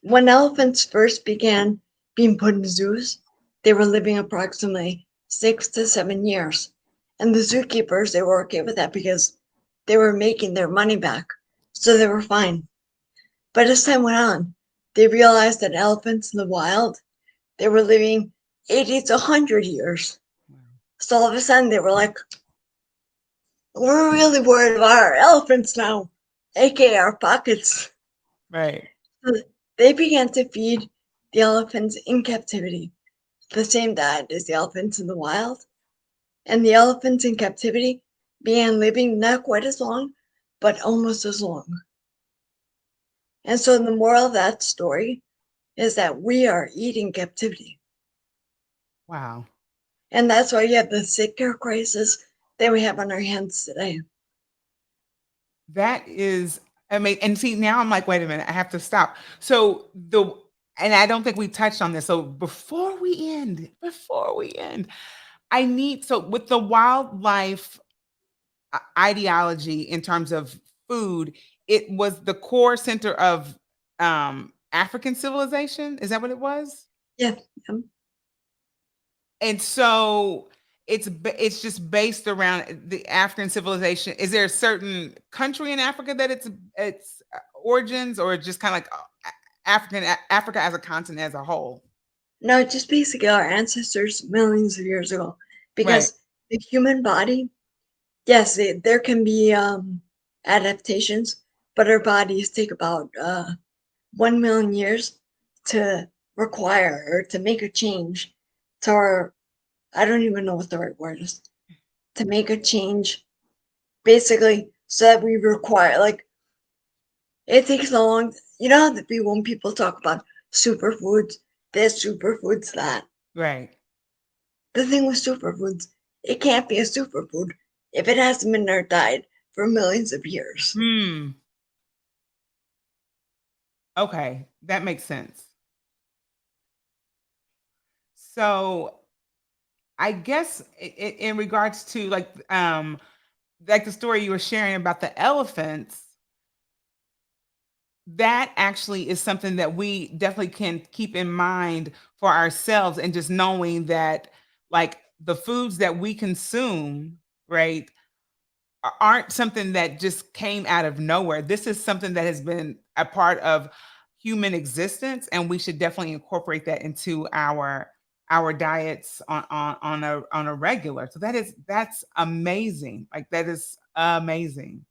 When elephants first began being put in zoos, they were living approximately 6 to 7 years. And the zookeepers, they were okay with that because they were making their money back. So they were fine. But as time went on, they realized that elephants in the wild, they were living 80 to 100 years. Wow. So all of a sudden they were like, we're really worried about our elephants now, aka our pockets. Right. So they began to feed the elephants in captivity the same diet as the elephants in the wild, and the elephants in captivity began living not quite as long, but almost as long. And so the moral of that story is that we are eating captivity. Wow. And that's why you have the sick care crisis that we have on our hands today. That is amazing. And see, now I'm like, wait a minute, I have to stop. So and I don't think we touched on this. So before we end, I need, so with the wildlife ideology in terms of food, it was the core center of African civilization. Is that what it was? Yeah. And so it's just based around the African civilization. Is there a certain country in Africa that it's origins, or just kind of like Africa as a continent as a whole? No, just basically our ancestors millions of years ago. Right. Because the human body, yes, there can be adaptations, but our bodies take about 1 million years to require or to make a change to our, I don't even know what the right word is, to make a change basically so that we require, like, it takes a long, you know how the people, when people talk about superfoods, this, superfoods, that. Right. The thing with superfoods, it can't be a superfood if it hasn't been in our diet for millions of years. Hmm. Okay, that makes sense. So I guess in regards to like the story you were sharing about the elephants, that actually is something that we definitely can keep in mind for ourselves, and just knowing that like the foods that we consume, right, aren't something that just came out of nowhere. This is something that has been a part of human existence, and we should definitely incorporate that into our diets on a regular. So that's amazing. Like that is amazing.